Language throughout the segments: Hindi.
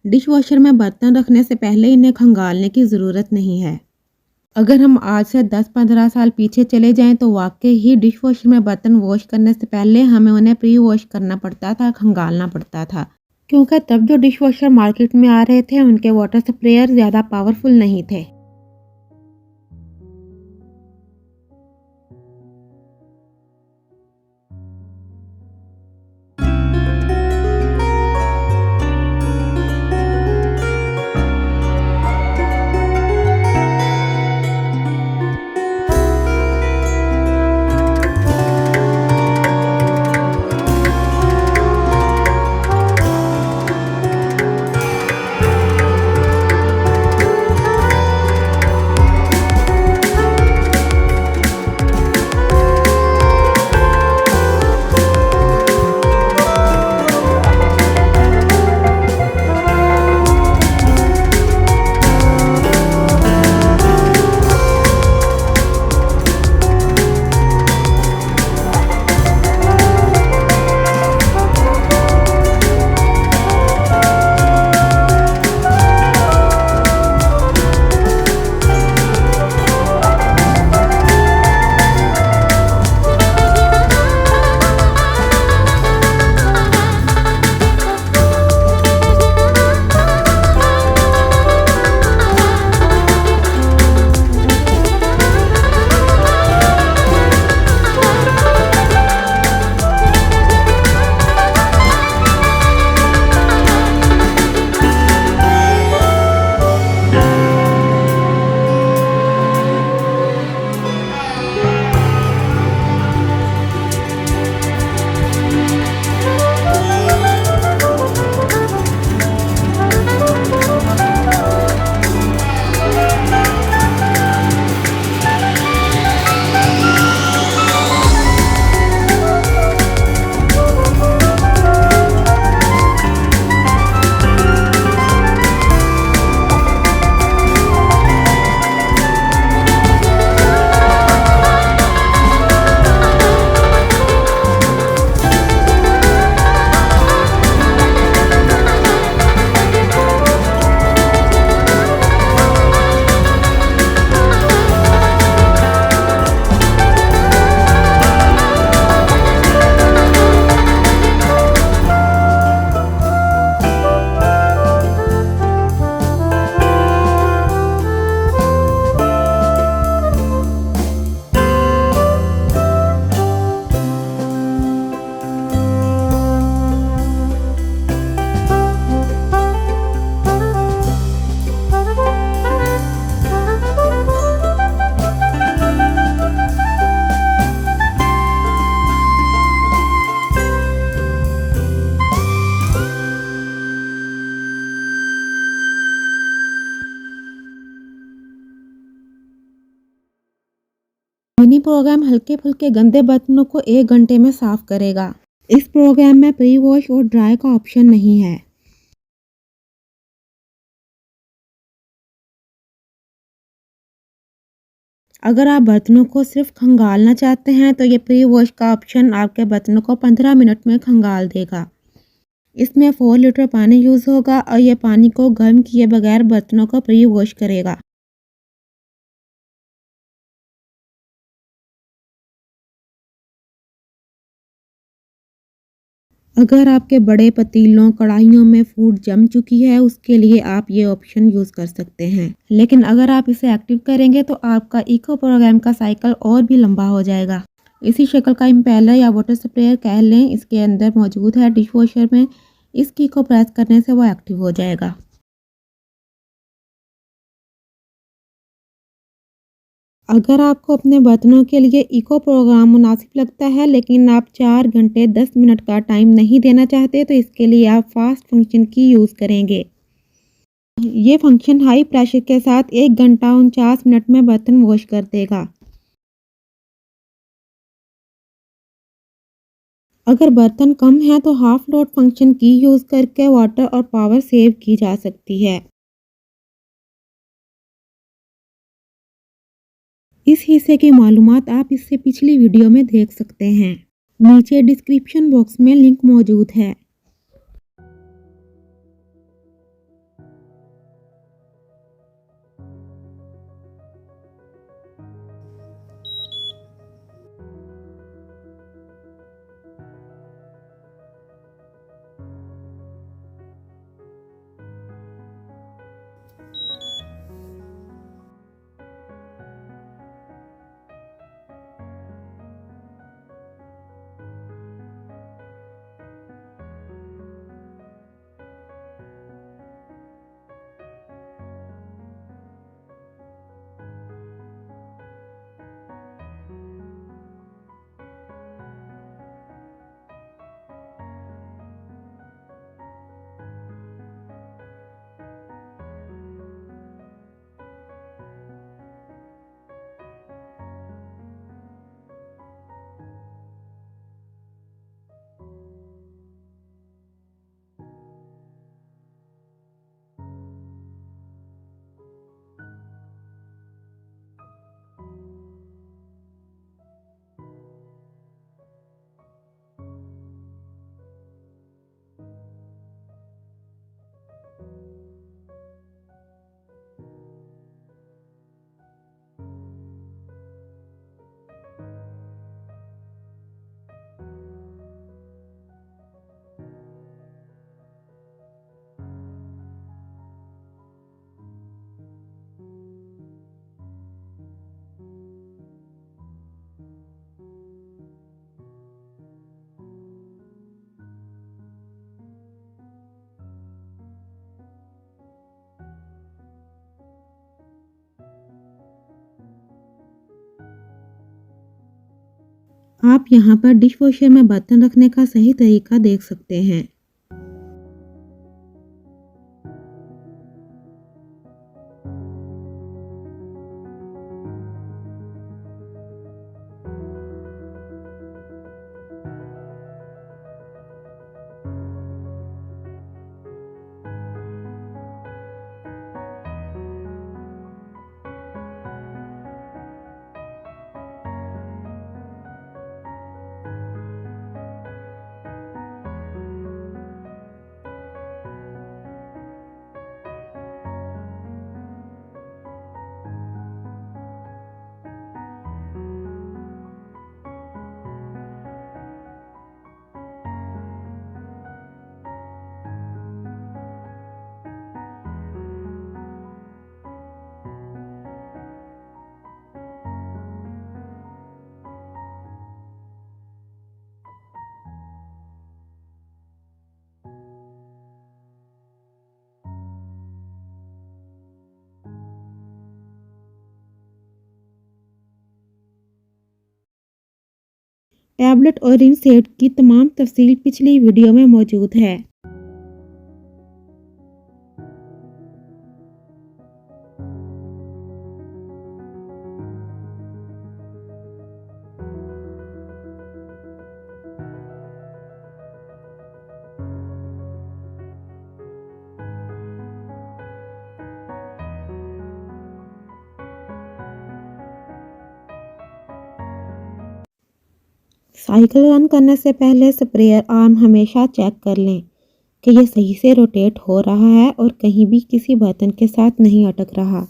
डिश वॉशर में बर्तन रखने से पहले इन्हें खंगालने की ज़रूरत नहीं है। अगर हम आज से 10-15 साल पीछे चले जाएं तो वाकई ही डिश वॉशर में बर्तन वॉश करने से पहले हमें उन्हें प्री वॉश करना पड़ता था, खंगालना पड़ता था। क्योंकि तब जो डिश वॉशर मार्केट में आ रहे थे उनके वाटर स्प्रेयर ज़्यादा पावरफुल नहीं थे। मिनी प्रोग्राम हल्के फुल्के गंदे बर्तनों को 1 घंटे में साफ करेगा। इस प्रोग्राम में प्री वॉश और ड्राई का ऑप्शन नहीं है। अगर आप बर्तनों को सिर्फ खंगालना चाहते हैं तो ये प्री वॉश का ऑप्शन आपके बर्तनों को 15 मिनट में खंगाल देगा। इसमें 4 लीटर पानी यूज़ होगा और ये पानी को गर्म किए बगैर बर्तनों को प्री वॉश करेगा। अगर आपके बड़े पतीलों कढ़ाइयों में फूड जम चुकी है उसके लिए आप ये ऑप्शन यूज़ कर सकते हैं। लेकिन अगर आप इसे एक्टिव करेंगे तो आपका इको प्रोग्राम का साइकिल और भी लंबा हो जाएगा। इसी शक्ल का इम्पेलर या वाटर स्प्रेयर कह लें, इसके अंदर मौजूद है डिश वॉशर में। इस की को प्रेस करने से वो एक्टिव हो जाएगा। अगर आपको अपने बर्तनों के लिए इको प्रोग्राम मुनासिब लगता है लेकिन आप 4 घंटे 10 मिनट का टाइम नहीं देना चाहते तो इसके लिए आप फास्ट फंक्शन की यूज़ करेंगे। ये फंक्शन हाई प्रेशर के साथ 1 घंटा 49 मिनट में बर्तन वॉश कर देगा। अगर बर्तन कम है तो हाफ लोड फंक्शन की यूज़ करके वाटर और पावर सेव की जा सकती है। इस हिस्से की मालूमात आप इससे पिछली वीडियो में देख सकते हैं। नीचे डिस्क्रिप्शन बॉक्स में लिंक मौजूद है। आप यहाँ पर डिश वॉशर में बर्तन रखने का सही तरीका देख सकते हैं। टैबलेट और रिंग सेट की तमाम तफसील पिछली वीडियो में मौजूद है। साइकिल रन करने से पहले स्प्रेयर आर्म हमेशा चेक कर लें कि यह सही से रोटेट हो रहा है और कहीं भी किसी बर्तन के साथ नहीं अटक रहा।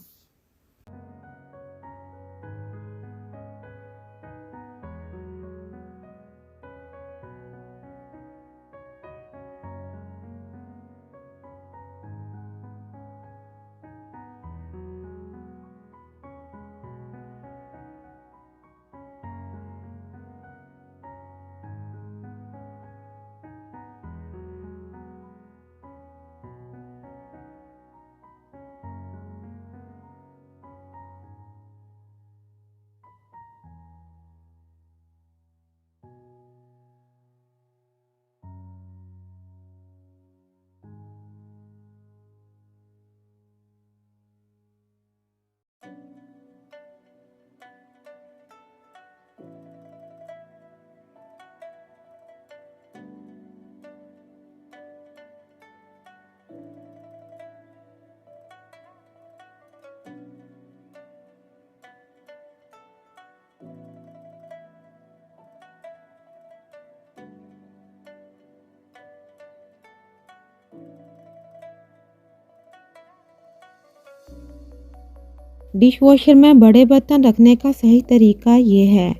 डिश वॉशर में बड़े बर्तन रखने का सही तरीका ये है।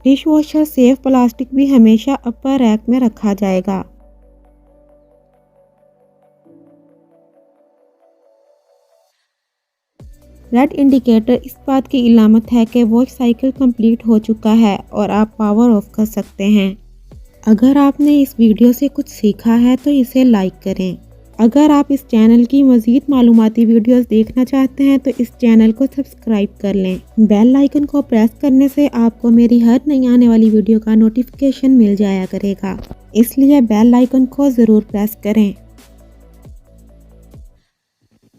डिश वॉशर सेफ प्लास्टिक भी हमेशा अपर रैक में रखा जाएगा। रेड इंडिकेटर इस बात की इलामत है कि वॉश साइकिल कंप्लीट हो चुका है और आप पावर ऑफ कर सकते हैं। अगर आपने इस वीडियो से कुछ सीखा है तो इसे लाइक करें। अगर आप इस चैनल की मज़ीद मालूमाती वीडियोस देखना चाहते हैं तो इस चैनल को सब्सक्राइब कर लें। बेल आइकन को प्रेस करने से आपको मेरी हर नई आने वाली वीडियो का नोटिफिकेशन मिल जाया करेगा, इसलिए बेल आइकन को ज़रूर प्रेस करें।